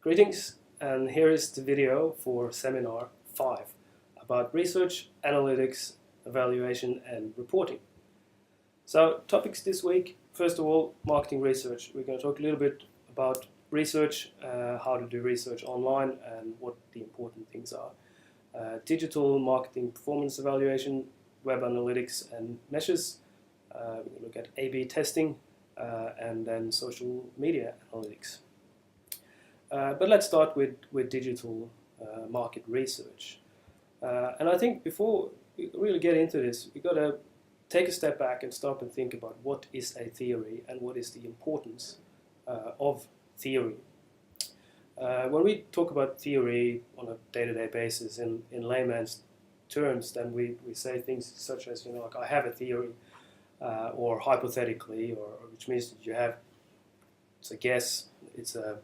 Greetings, and here is the video for Seminar 5 about research, analytics, evaluation and reporting. So topics this week, first of all, marketing research. We're going to talk a little bit about research, how to do research online and what the important things are. Digital marketing performance evaluation, web analytics and measures. We're going to look at A/B testing and then social media analytics. But let's start with digital market research. And I think before we really get into this, we've got to take a step back and stop and think about what is a theory and what is the importance of theory. When we talk about theory on a day-to-day basis in layman's terms, then we say things such as, like I have a theory, or hypothetically, or which means that you have, it's a guess, it's a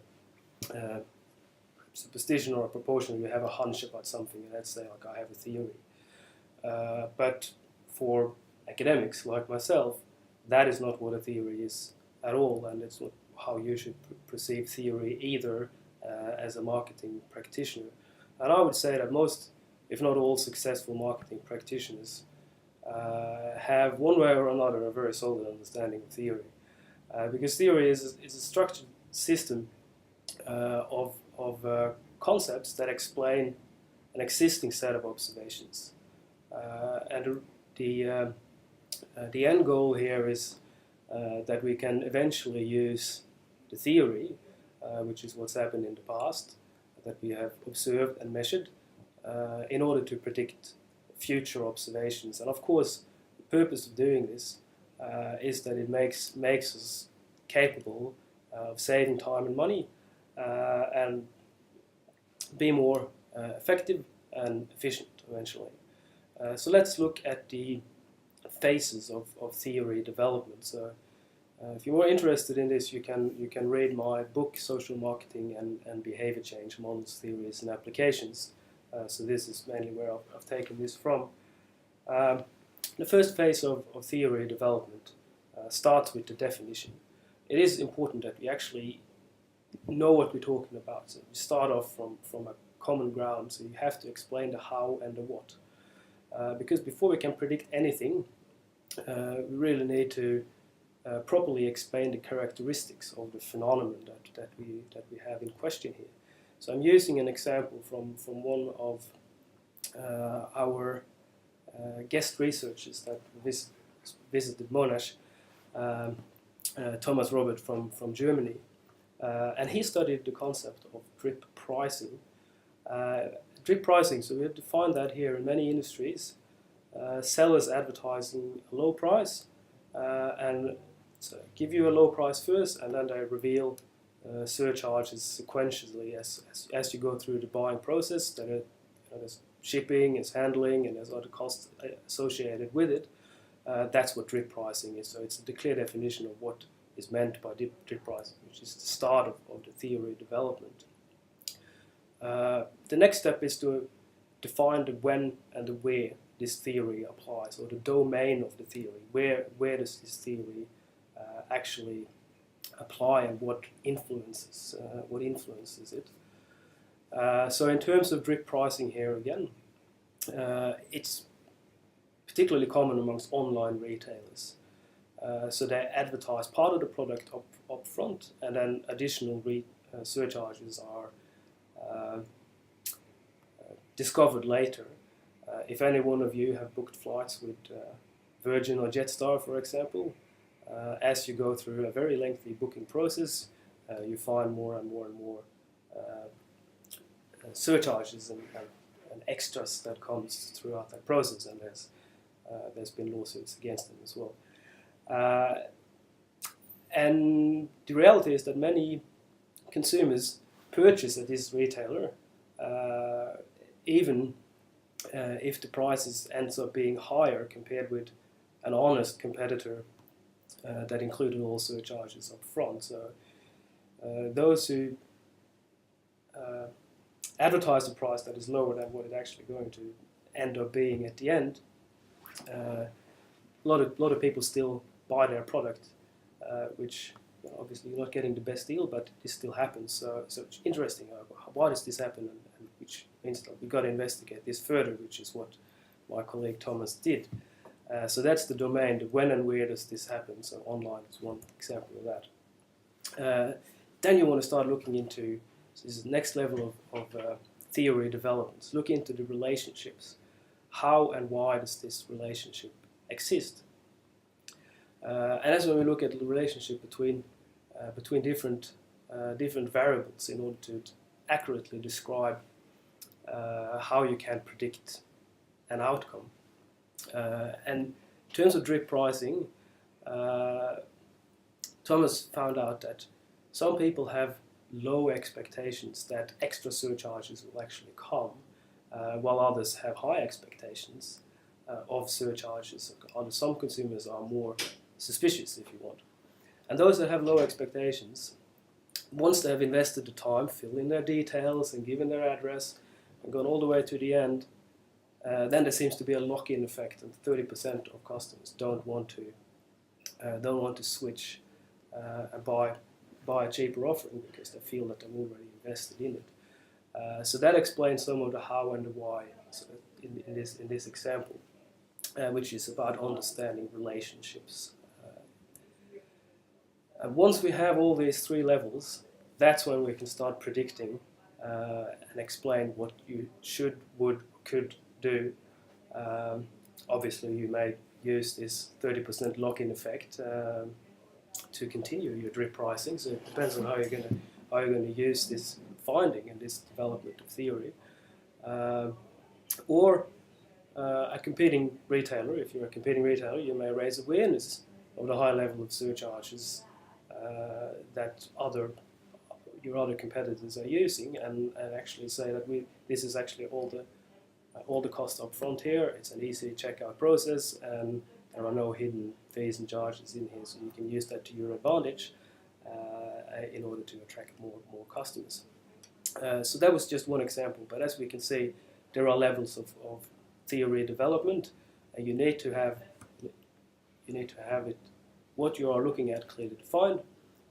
superstition or a proportion, you have a hunch about something, and let's say like I have a theory. But for academics like myself, that is not what a theory is at all, and it's not how you should perceive theory either as a marketing practitioner. And I would say that most, if not all, successful marketing practitioners have one way or another a very solid understanding of theory. Because theory is a structured system of concepts that explain an existing set of observations. And the end goal here is that we can eventually use the theory, which is what's happened in the past, that we have observed and measured, in order to predict future observations. And of course, the purpose of doing this is that it makes us capable of saving time and money, and be more effective and efficient eventually. So let's look at the phases of theory development. So if you're more interested in this, you can read my book, Social Marketing and Behavior Change, Models, Theories and Applications. So this is mainly where I've taken this from. The first phase of theory development starts with the definition. It is important that we actually know what we're talking about. So we start off from a common ground, so you have to explain the how and the what. Because before we can predict anything, we really need to properly explain the characteristics of the phenomenon that we have in question here. So I'm using an example from one of our guest researchers that visited Monash, Thomas Robert from Germany. And he studied the concept of drip pricing. Drip pricing, so we have defined that here in many industries. Sellers advertising a low price, and so give you a low price first, and then they reveal surcharges sequentially as you go through the buying process. Then there's shipping, there's handling, and there's other costs associated with it. That's what drip pricing is. So it's the clear definition of what is meant by drip pricing, which is the start of the theory development. The next step is to define the when and the where this theory applies, or the domain of the theory. Where does this theory actually apply, and what influences it? So in terms of drip pricing here again, it's particularly common amongst online retailers. So they advertise part of the product up front, and then additional surcharges are discovered later. If any one of you have booked flights with Virgin or Jetstar, for example, as you go through a very lengthy booking process, you find more and more surcharges and extras that comes throughout that process, and there's been lawsuits against them as well. And the reality is that many consumers purchase at this retailer, even if the prices ends up being higher compared with an honest competitor that included all surcharges up front. So those who advertise a price that is lower than what it's actually going to end up being at the end, a lot of people still buy their product, which obviously you're not getting the best deal, but this still happens. So it's interesting. Why does this happen? And which means that we've got to investigate this further, which is what my colleague Thomas did. So that's the domain, the when and where does this happen. So online is one example of that. Then you want to start looking into, so this is the next level of theory developments. Look into the relationships. How and why does this relationship exist? And that's when we look at the relationship between different variables in order to accurately describe how you can predict an outcome. And in terms of drip pricing, Thomas found out that some people have low expectations that extra surcharges will actually come, while others have high expectations of surcharges. Some consumers are more suspicious, if you want. And those that have low expectations, once they have invested the time, filled in their details and given their address and gone all the way to the end, then there seems to be a lock-in effect, and 30% of customers don't want to switch and buy a cheaper offering because they feel that they're already invested in it. So that explains some of the how and the why in this example, which is about understanding relationships. And once we have all these three levels, that's when we can start predicting and explain what you should, would, could do. Obviously, you may use this 30% lock-in effect to continue your drip pricing. So it depends on how you're going to use this finding and this development of theory. Or a competing retailer, if you're a competing retailer, you may raise awareness of the high level of surcharges that your other competitors are using, and actually say that this is actually all the costs up front here. It's an easy checkout process, and there are no hidden fees and charges in here, so you can use that to your advantage in order to attract more customers. So that was just one example, but as we can see, there are levels of theory development, and you need to have it, what you are looking at, clearly defined.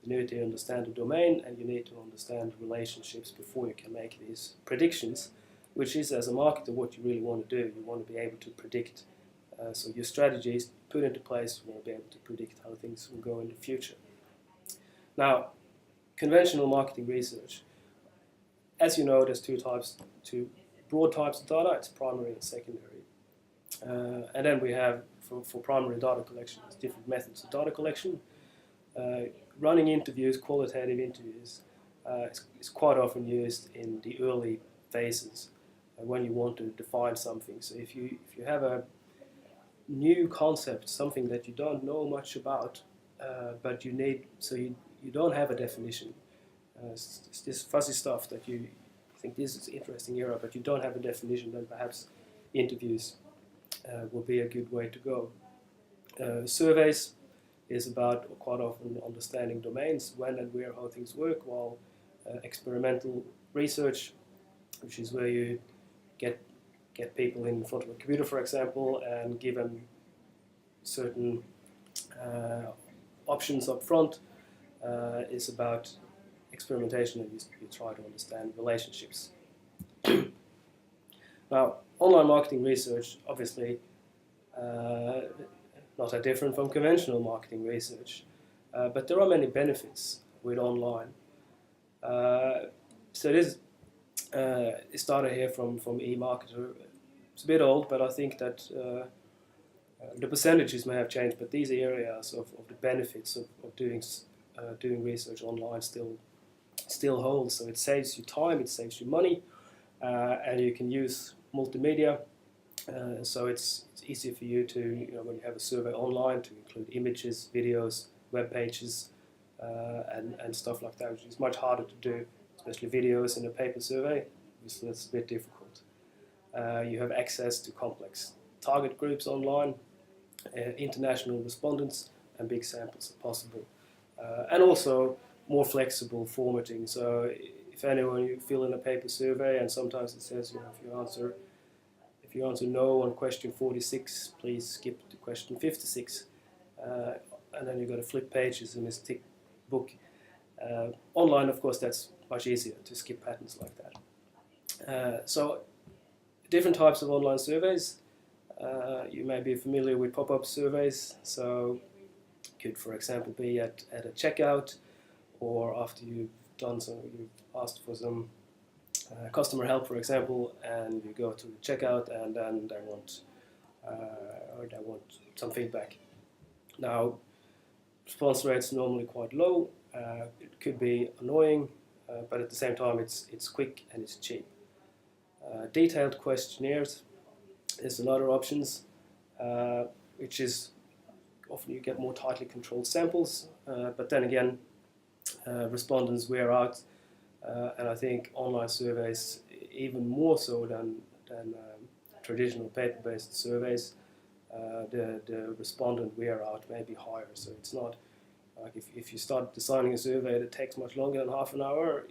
You need to understand the domain, and you need to understand relationships before you can make these predictions, which is, as a marketer, what you really want to do. You want to be able to predict. So your strategies put into place, you want to be able to predict how things will go in the future. Now, conventional marketing research. As you know, there's two broad types of data. It's primary and secondary. And then we have, for primary data collection, there's different methods of data collection. Running interviews, qualitative interviews, is quite often used in the early phases when you want to define something. So if you have a new concept, something that you don't know much about, but you don't have a definition. It's this fuzzy stuff that you think this is interesting area, but you don't have a definition, then perhaps interviews will be a good way to go. Surveys is about quite often understanding domains, when and where, how things work, while experimental research, which is where you get people in front of a computer, for example, and give them certain options up front, is about experimentation, and you try to understand relationships. Now, online marketing research, obviously, not that different from conventional marketing research, but there are many benefits with online. So this started here from eMarketer. It's a bit old, but I think that the percentages may have changed, but these areas of the benefits of doing research online still hold. So it saves you time, it saves you money, and you can use multimedia. So it's easier for you to, when you have a survey online, to include images, videos, web pages, and stuff like that, which is much harder to do, especially videos in a paper survey. So that's a bit difficult. You have access to complex target groups online, international respondents, and big samples are possible. And also more flexible formatting. So if anyone, you fill in a paper survey, and sometimes it says, if you answer no on question 46, please skip to question 56. And then you've got to flip pages, and it's book. Online, of course, that's much easier to skip patterns like that. So different types of online surveys. You may be familiar with pop-up surveys, so it could, for example, be at a checkout, or after you've asked for some customer help, for example, and you go to the checkout, and then they want some feedback. Now, response rate's normally quite low. It could be annoying, but at the same time, it's quick and it's cheap. Detailed questionnaires is another options, which is often you get more tightly controlled samples, but then again, respondents wear out, and I think online surveys, even more so than traditional paper-based surveys, the respondent wear out may be higher. So it's not like if you start designing a survey that takes much longer than half an hour,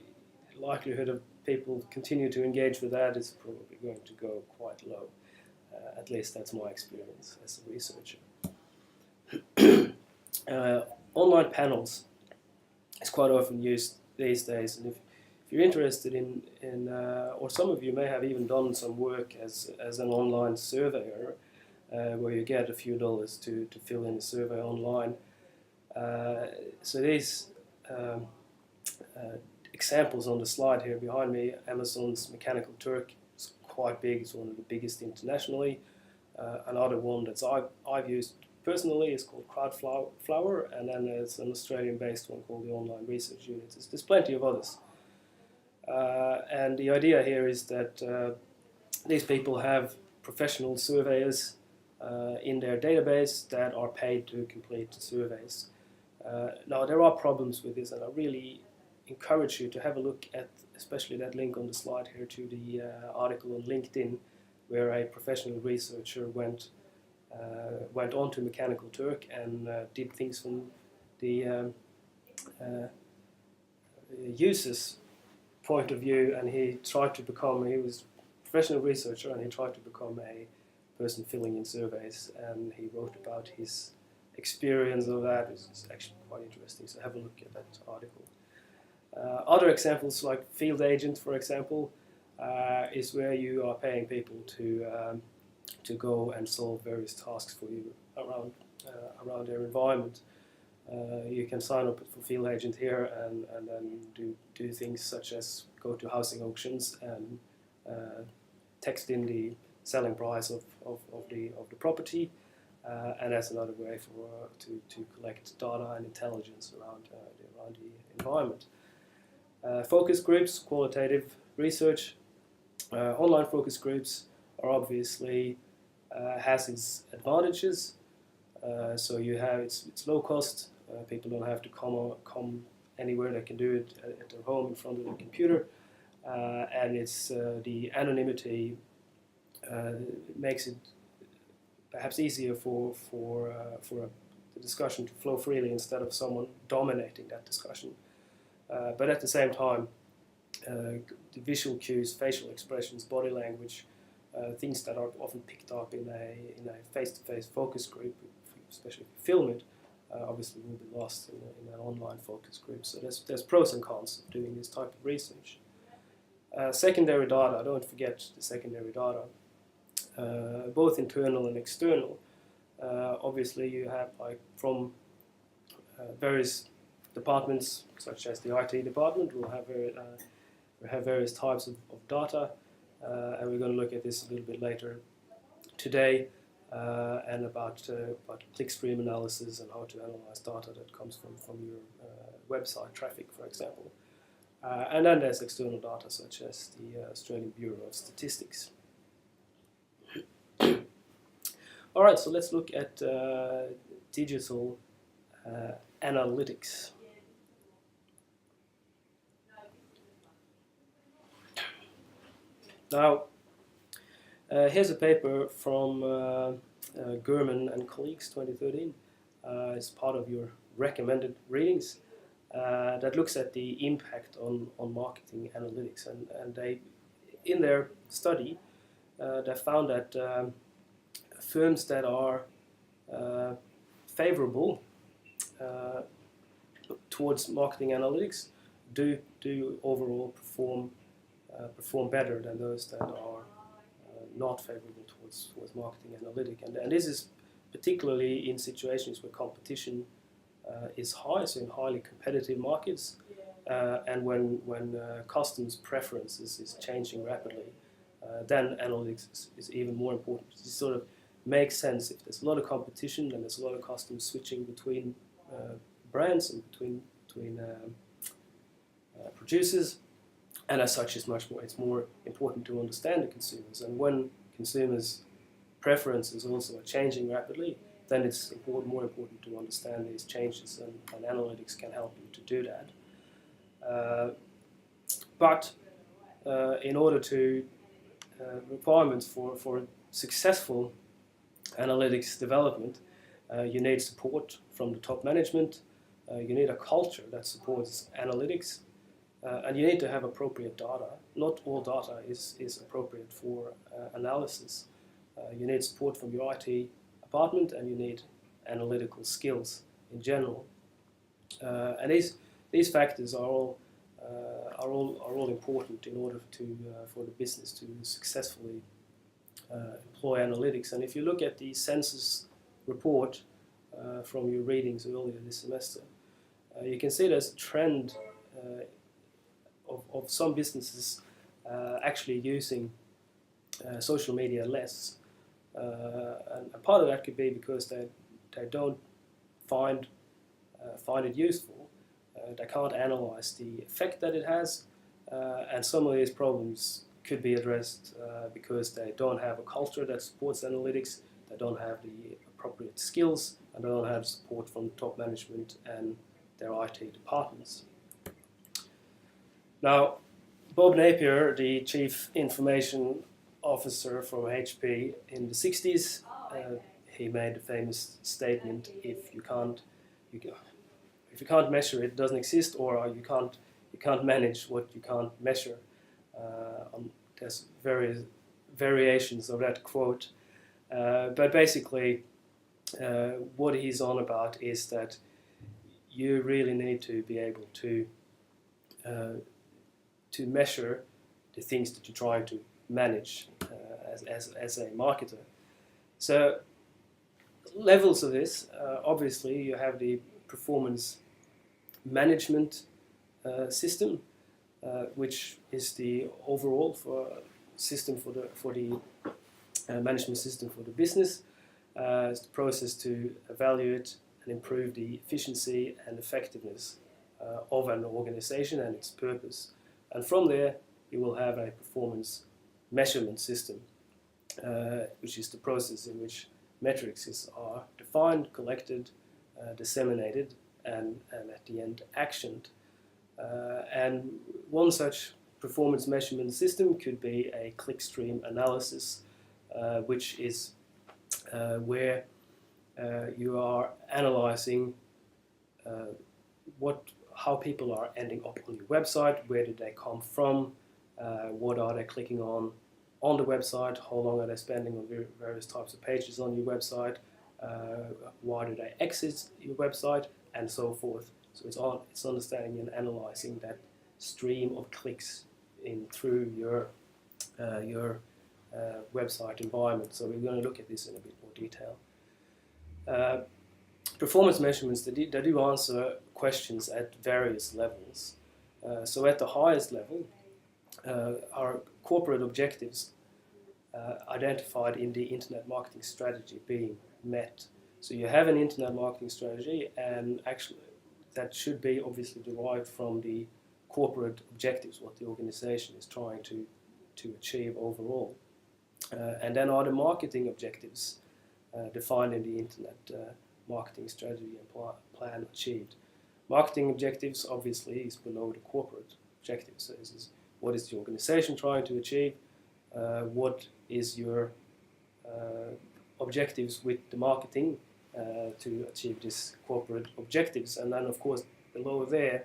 the likelihood of people continue to engage with that is probably going to go quite low. At least that's my experience as a researcher. Online panels is quite often used these days, and if you're interested in or some of you may have even done some work as an online surveyor, where you get a few dollars to fill in a survey online. So these examples on the slide here behind me, Amazon's Mechanical Turk is quite big, it's one of the biggest internationally. Another one that I've used personally is called Crowdflower, and then there's an Australian-based one called the Online Research Unit. There's plenty of others. And the idea here is that these people have professional surveyors in their database that are paid to complete surveys. Now, there are problems with this, and I really encourage you to have a look at especially that link on the slide here to the article on LinkedIn, where a professional researcher went on to Mechanical Turk and did things from the user's point of view, and he was a professional researcher, and he tried to become a person filling in surveys, and he wrote about his experience of that. It's actually quite interesting, so have a look at that article. Other examples like field agent, for example, is where you are paying people to go and solve various tasks for you around their environment. You can sign up for field agent here and then do things such as go to housing auctions and text in the selling price of the property, and that's another way to collect data and intelligence around the environment. Focus groups, qualitative research. Online focus groups are obviously has its advantages. So it's low cost. People don't have to come anywhere. They can do it at their home in front of the computer, and it's the anonymity makes it perhaps easier for the discussion to flow freely instead of someone dominating that discussion. But at the same time, the visual cues, facial expressions, body language, things that are often picked up in a face-to-face focus group, especially if you film it, obviously will be lost in an online focus group. So there's pros and cons of doing this type of research. Secondary data, don't forget the secondary data, both internal and external. Obviously you have from various departments, such as the IT department, will have various types of data, and we're going to look at this a little bit later today, and about clickstream analysis and how to analyze data that comes from your website traffic, for example. And then there's external data, such as the Australian Bureau of Statistics. All right, so let's look at digital analytics. Now, here's a paper from Gurman and colleagues, 2013. It's part of your recommended readings that looks at the impact on marketing analytics. And they, in their study, they found that firms that are favorable towards marketing analytics do overall perform better than those that are not favorable towards marketing analytics. And this is particularly in situations where competition is high, so in highly competitive markets, and when customers' preferences is changing rapidly, then analytics is even more important. It sort of makes sense. If there's a lot of competition, then there's a lot of customers switching between brands and between producers, and as such, it's more important to understand the consumers. And when consumers' preferences also are changing rapidly, then it's more important to understand these changes, and analytics can help you to do that. But in order to requirements for successful analytics development, you need support from the top management, you need a culture that supports analytics, and you need to have appropriate data. Not all data is appropriate for analysis. You need support from your IT department, and you need analytical skills in general. And these factors are all important in order for the business to successfully employ analytics. And if you look at the census report from your readings earlier this semester, you can see there's a trend of some businesses actually using social media less. And part of that could be because they don't find it useful. They can't analyze the effect that it has, and some of these problems could be addressed because they don't have a culture that supports analytics, they don't have the appropriate skills, and they don't have support from the top management and their IT departments. Now, Bob Napier, the Chief Information Officer from HP in the 60s, he made the famous statement: if you can't measure it, it doesn't exist, or you can't manage what you can't measure. There's various variations of that quote, but basically what he's on about is that you really need to be able to measure the things that you're trying to manage as a marketer. So levels of this, obviously you have the performance management system, which is the overall system for the management system for the business. It's the process to evaluate and improve the efficiency and effectiveness of an organization and its purpose. And from there, you will have a performance measurement system, which is the process in which metrics are defined, collected, disseminated, and at the end actioned. And one such performance measurement system could be a clickstream analysis, which is where you are analyzing how people are ending up on your website, where did they come from, what are they clicking on the website, how long are they spending on various types of pages on your website, why do they exit your website, and so forth. So it's understanding and analyzing that stream of clicks in through your website environment. So we're going to look at this in a bit more detail. Performance measurements, they do answer questions at various levels. So at the highest level, are corporate objectives identified in the internet marketing strategy being met. So you have an internet marketing strategy, and actually that should be obviously derived from the corporate objectives, what the organization is trying to achieve overall. And then are the marketing objectives defined in the internet marketing strategy and plan achieved. Marketing objectives obviously is below the corporate objectives. So this is what is the organization trying to achieve, what is your objectives with the marketing to achieve these corporate objectives. And then of course below there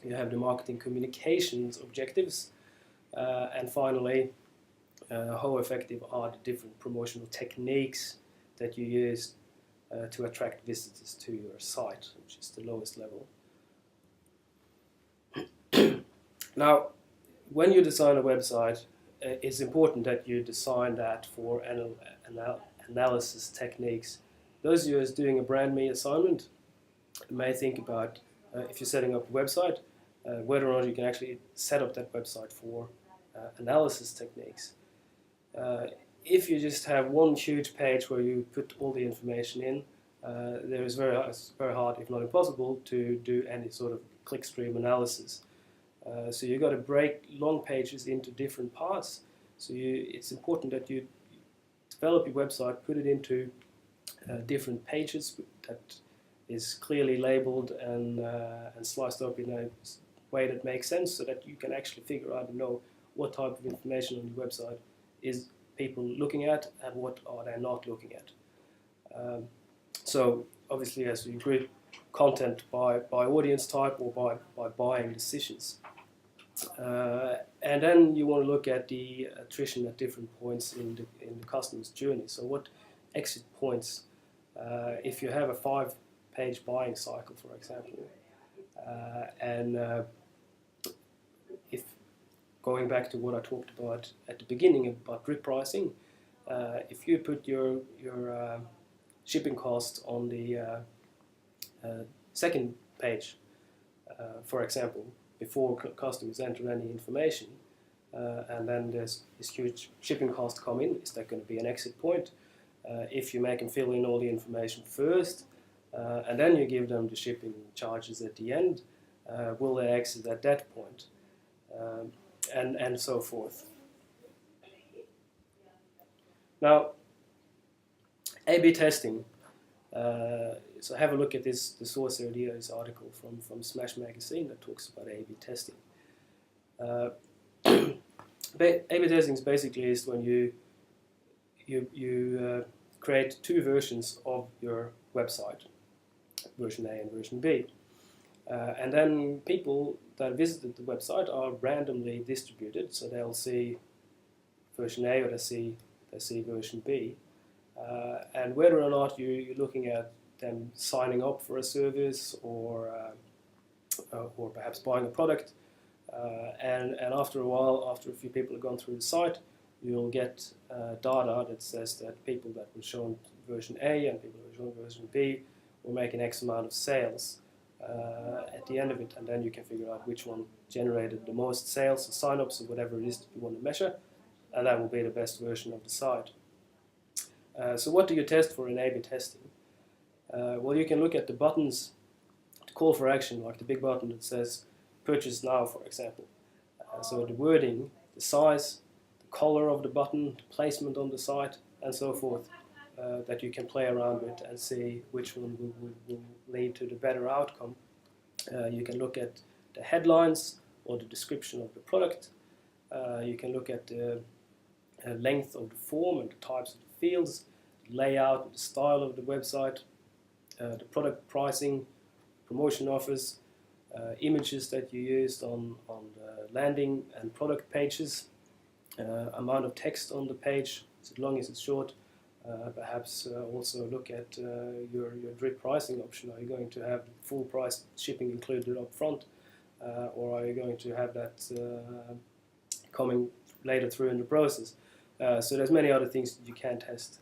you have the marketing communications objectives, and finally how effective are the different promotional techniques that you use to attract visitors to your site, which is the lowest level. Now, when you design a website, it's important that you design that for analysis techniques. Those of you who are doing a brand me assignment may think about, if you're setting up a website, whether or not you can actually set up that website for analysis techniques. If you just have one huge page where you put all the information in, it's very hard, if not impossible, to do any sort of clickstream analysis. So you've got to break long pages into different parts. So it's important that you develop your website, put it into different pages that is clearly labeled and sliced up in a way that makes sense, so that you can actually figure out and know what type of information on your website is people looking at and what are they not looking at. So obviously, as you group content by audience type or by buying decisions. And then you want to look at the attrition at different points in the customer's journey. So what exit points, if you have a 5-page buying cycle, for example, and if going back to what I talked about at the beginning about drip pricing, if you put your shipping cost on the second page, for example, before customers enter any information, and then there's this huge shipping cost come in, is that going to be an exit point? If you make them fill in all the information first, and then you give them the shipping charges at the end, will they exit at that point? And so forth. Now, A/B testing. So have a look at the source here, this article from Smash Magazine that talks about A/B testing. A/B testing is basically when you create two versions of your website, version A and version B, and then people that visited the website are randomly distributed, so they'll see version A or they see version B, and whether or not you're looking at them signing up for a service or perhaps buying a product, and after a while, after a few people have gone through the site, you'll get data that says that people that were shown version A and people that were shown version B were making X amount of sales at the end of it, and then you can figure out which one generated the most sales or sign-ups or whatever it is that you want to measure, and that will be the best version of the site. So what do you test for in A/B testing? Well, you can look at the buttons, the call for action, like the big button that says purchase now, for example. So the wording, the size, the color of the button, the placement on the site, and so forth, that you can play around with and see which one will lead to the better outcome. You can look at the headlines or the description of the product. You can look at the length of the form and the types of the fields, the layout, the style of the website, the product pricing, promotion offers, images that you used on the landing and product pages, amount of text on the page, as long as it's short. Perhaps also look at your drip pricing option. Are you going to have full price shipping included up front, or are you going to have that coming later through in the process? So there's many other things that you can test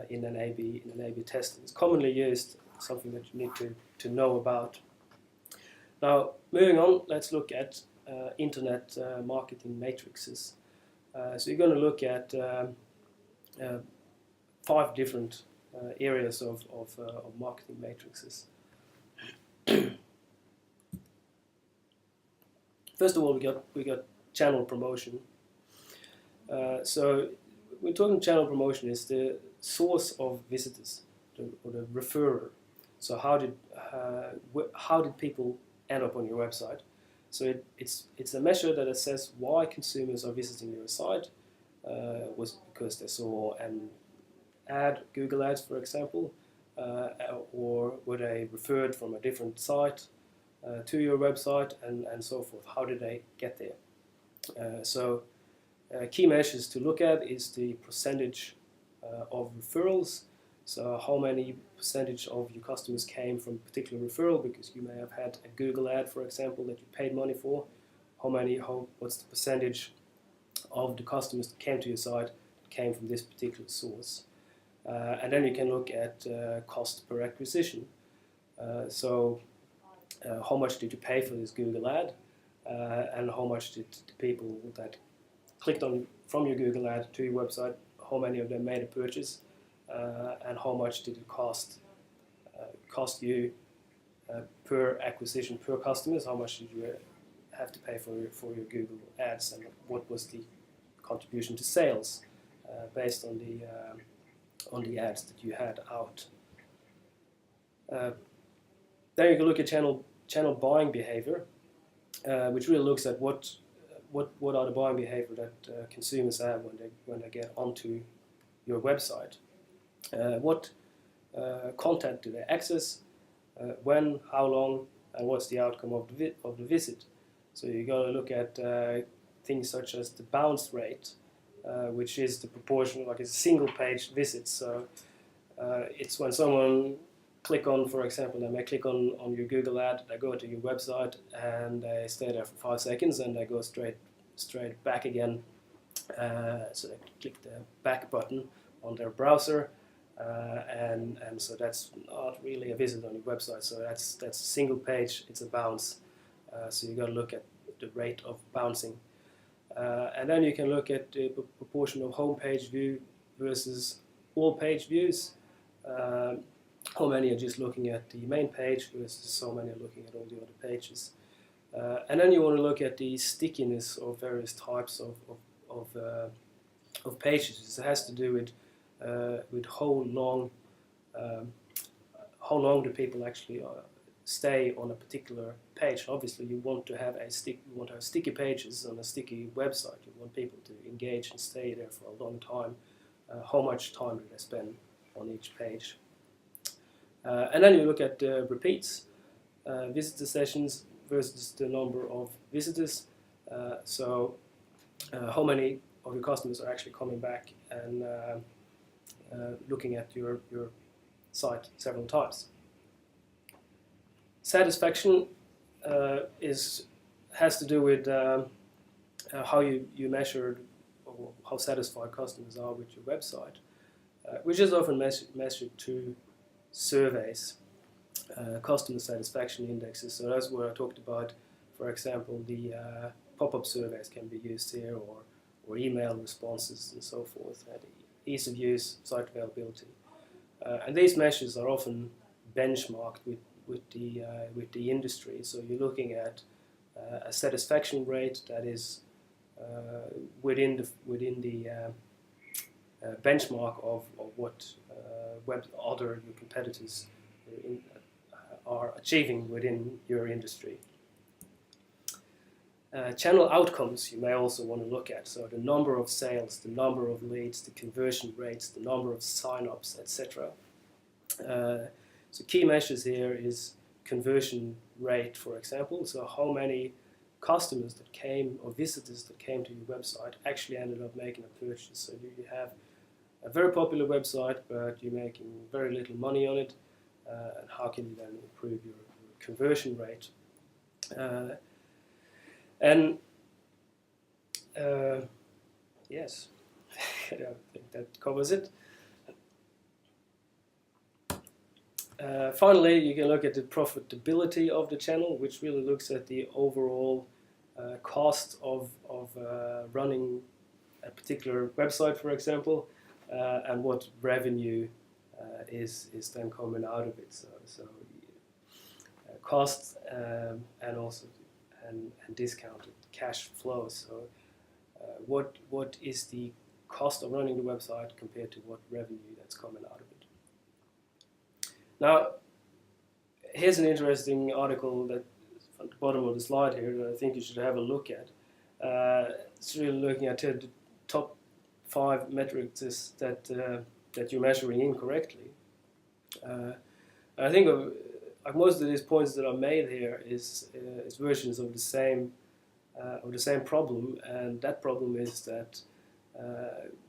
in an A/B testing. It's commonly used, something that you need to know about. Now, moving on, let's look at internet marketing matrices. So you're going to look at 5 different areas of marketing matrices. First of all, we got channel promotion. So we're talking channel promotion is the source of visitors, or the referrer. So how did people end up on your website? So it's a measure that assesses why consumers are visiting your site. Was because they saw an ad, Google ads, for example, or were they referred from a different site to your website, and so forth. How did they get there? So key measures to look at is the percentage of referrals. So how many percentage of your customers came from a particular referral, because you may have had a Google ad, for example, that you paid money for. what's the percentage of the customers that came to your site that came from this particular source. And then you can look at cost per acquisition. How much did you pay for this Google ad, and how much did the people that clicked on from your Google ad to your website, how many of them made a purchase, and how much did it cost you per acquisition, per customers, how much did you have to pay for your Google ads, and what was the contribution to sales based on the ads that you had out. Then you can look at channel buying behavior, which really looks at what are the buying behavior that consumers have when they get onto your website. What content do they access, when, how long, and what's the outcome of the visit. So you got to look at things such as the bounce rate, which is the proportion, like a single page visit. So it's when someone click on, for example, they may click on your Google ad, they go to your website and they stay there for 5 seconds and they go straight back again. So they click the back button on their browser, and so that's not really a visit on your website. So that's a single page, it's a bounce. So you got to look at the rate of bouncing. And then you can look at the proportion of homepage view versus all page views. How many are just looking at the main page versus so many are looking at all the other pages. And then you want to look at the stickiness of various types of pages. It has to do with how long do people actually stay on a particular page. Obviously, you want to have sticky pages on a sticky website. You want people to engage and stay there for a long time. How much time do they spend on each page? And then you look at repeats, visitor sessions versus the number of visitors. So how many of your customers are actually coming back and looking at your site several times. Satisfaction has to do with how you measure or how satisfied customers are with your website, which is often measured through surveys, customer satisfaction indexes. So that's what I talked about. For example, the pop-up surveys can be used here, or email responses and so forth. The ease of use, site availability, and these measures are often benchmarked with the industry. So you're looking at a satisfaction rate that is within the benchmark of what other your competitors are achieving within your industry. Channel outcomes you may also want to look at. So the number of sales, the number of leads, the conversion rates, the number of sign-ups, etc. So key measures here is conversion rate, for example. So how many customers that came or visitors that came to your website actually ended up making a purchase. So you have a very popular website, but you're making very little money on it. And how can you then improve your conversion rate? Yes, I think that covers it. Finally, you can look at the profitability of the channel, which really looks at the overall cost of running a particular website, for example, and what revenue is then coming out of it. So costs and also and discounted cash flows. So what is the cost of running the website compared to what revenue that's coming out of it? Now, here's an interesting article that at the bottom of the slide here that I think you should have a look at. It's really looking at the top 5 metrics that you're measuring incorrectly. I think most of these points that are made here is versions of the same problem, and that problem is that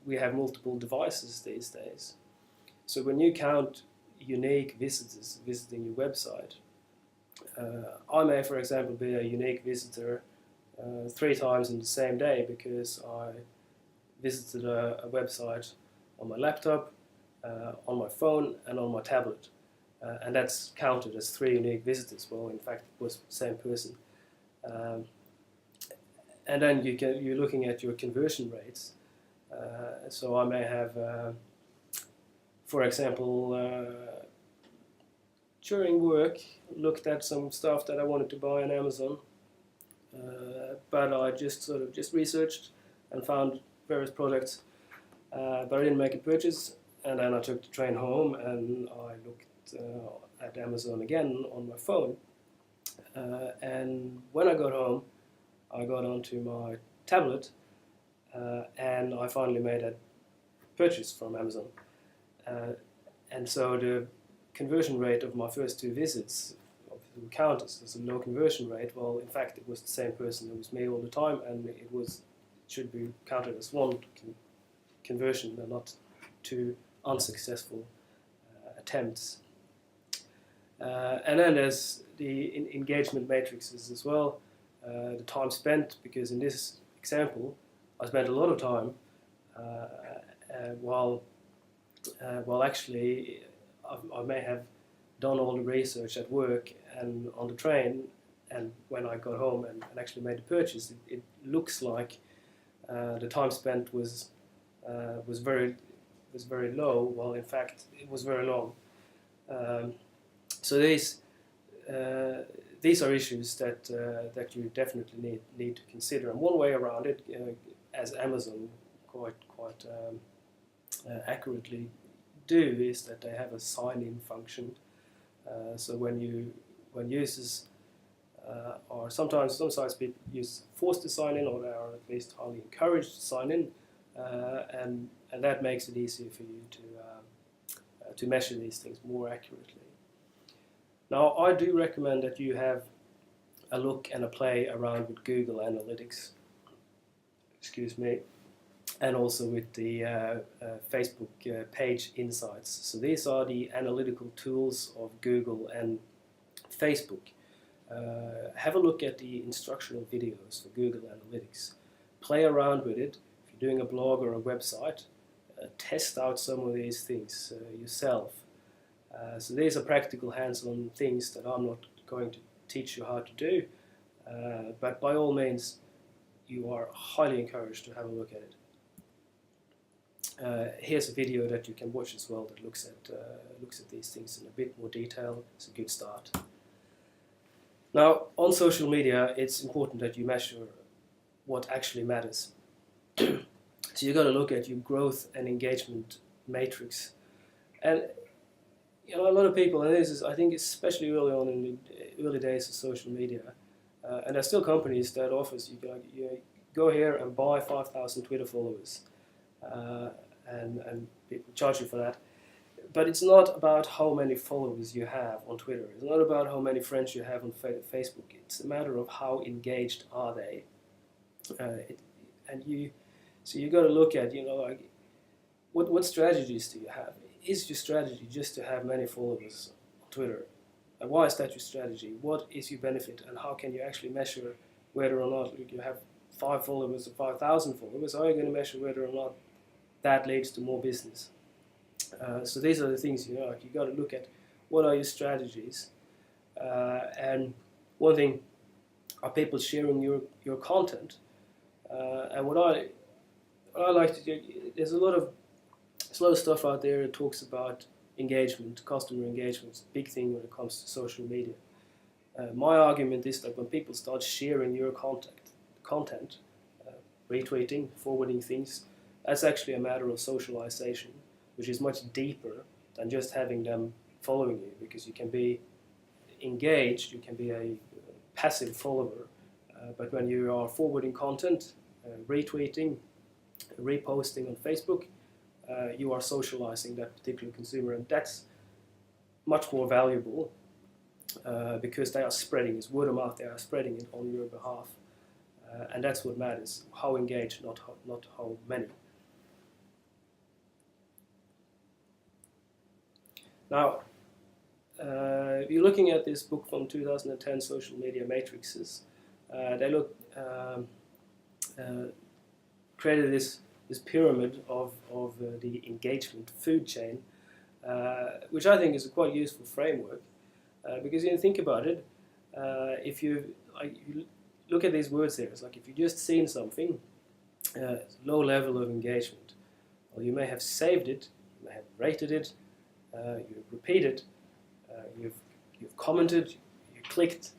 we have multiple devices these days. So when you count unique visitors visiting your website, I may, for example, be a unique visitor 3 times in the same day because I visited a website on my laptop, on my phone, and on my tablet. And that's counted as 3 unique visitors. Well, in fact, it was the same person. And then you're looking at your conversion rates. So I may have, for example, during work, looked at some stuff that I wanted to buy on Amazon, but I just researched and found various products, but I didn't make a purchase. And then I took the train home and I looked at Amazon again on my phone. And when I got home, I got onto my tablet and I finally made a purchase from Amazon. And so the conversion rate of my first 2 visits will count as a low conversion rate. Well, in fact, it was the same person. It was me all the time, and it should be counted as 1 conversion and not 2 unsuccessful attempts. And then there's the engagement matrices as well, the time spent, because in this example I spent a lot of time while actually I may have done all the research at work and on the train, and when I got home and actually made the purchase, it looks like the time spent was very low. Well, in fact, it was very long. So these are issues that you definitely need to consider. And one way around it, as Amazon quite accurately do, is that they have a sign-in function. So when users or sometimes some sites people use forced to sign in, or they are at least highly encouraged to sign in, and that makes it easier for you to measure these things more accurately. Now, I do recommend that you have a look and a play around with Google Analytics, and also with the Facebook page insights. So these are the analytical tools of Google and Facebook. Have a look at the instructional videos for Google Analytics. Play around with it. If you're doing a blog or a website, test out some of these things yourself. So these are practical hands-on things that I'm not going to teach you how to do, but by all means you are highly encouraged to have a look at it. Here's a video that you can watch as well that looks at these things in a bit more detail. It's a good start. Now, on social media, it's important that you measure what actually matters. So you've got to look at your growth and engagement matrix. And a lot of people, and this is, I think, especially early on in the early days of social media, and there's still companies that offers you go here and buy 5,000 Twitter followers, and people charge you for that. But it's not about how many followers you have on Twitter. It's not about how many friends you have on Facebook. It's a matter of how engaged are they. So you got to look at, like, what strategies do you have? Is your strategy just to have many followers on Twitter? And why is that your strategy? What is your benefit, and how can you actually measure whether or not you have 5 followers or 5,000 followers? How are you going to measure whether or not that leads to more business? So these are the things, like, you got to look at what are your strategies. And one thing, are people sharing your content? And what I like to do, there's a lot of stuff out there that talks about engagement, customer engagement. It's a big thing when it comes to social media. My argument is that when people start sharing your content, retweeting, forwarding things, that's actually a matter of socialization, which is much deeper than just having them following you, because you can be engaged, you can be a passive follower, but when you are forwarding content, retweeting, reposting on Facebook, you are socializing that particular consumer, and that's much more valuable because they are spreading, it's word of mouth, they are spreading it on your behalf, and that's what matters, how engaged, not how many. Now, you're looking at this book from 2010, Social Media Matrices. They look created this pyramid of the engagement food chain, which I think is a quite useful framework, because you think about it, if you look at these words here, it's like if you just seen something, low level of engagement. Well, you may have saved it, you may have rated it, you've repeated, you've commented, you clicked,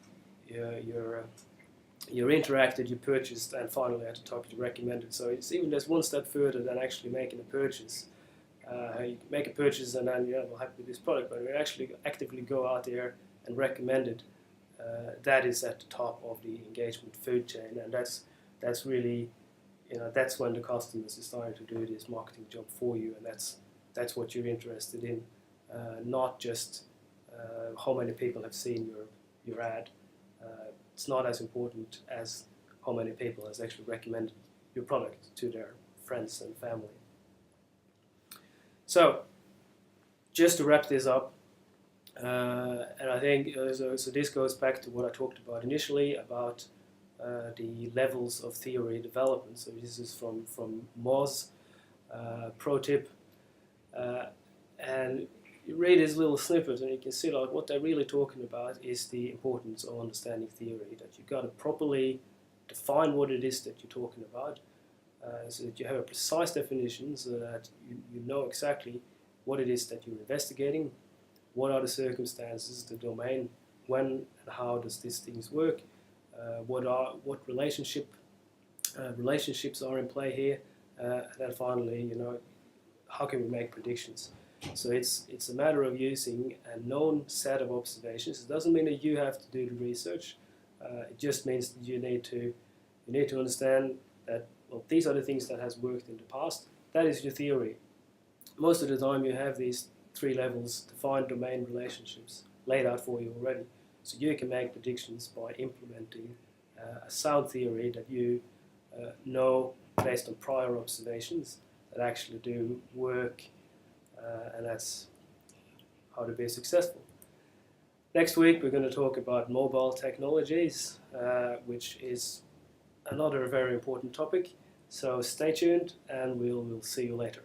you interacted, you purchased, and finally at the top you recommended. So it's even just one step further than actually making a purchase. You make a purchase and then we're happy with this product, but we actually actively go out there and recommend it. That is at the top of the engagement food chain, and that's really, that's when the customers are starting to do this marketing job for you, and that's what you're interested in, not just how many people have seen your ad. It's not as important as how many people has actually recommended your product to their friends and family. So, just to wrap this up, and I think so this goes back to what I talked about initially about the levels of theory development. So this is from Moz, pro tip, and you read this little snippet and you can see like what they're really talking about is the importance of understanding theory, that you've got to properly define what it is that you're talking about, so that you have a precise definition, so that you know exactly what it is that you're investigating, what are the circumstances, the domain, when and how does these things work, what relationships are in play here, and then finally, how can we make predictions. So it's a matter of using a known set of observations. It doesn't mean that you have to do the research. It just means that you need to understand that, well, these are the things that has worked in the past. That is your theory. Most of the time you have these 3 levels, defined domain relationships, laid out for you already. So you can make predictions by implementing a sound theory that you know based on prior observations that actually do work, and that's how to be successful. Next week we're going to talk about mobile technologies, which is another very important topic. So stay tuned and we'll see you later.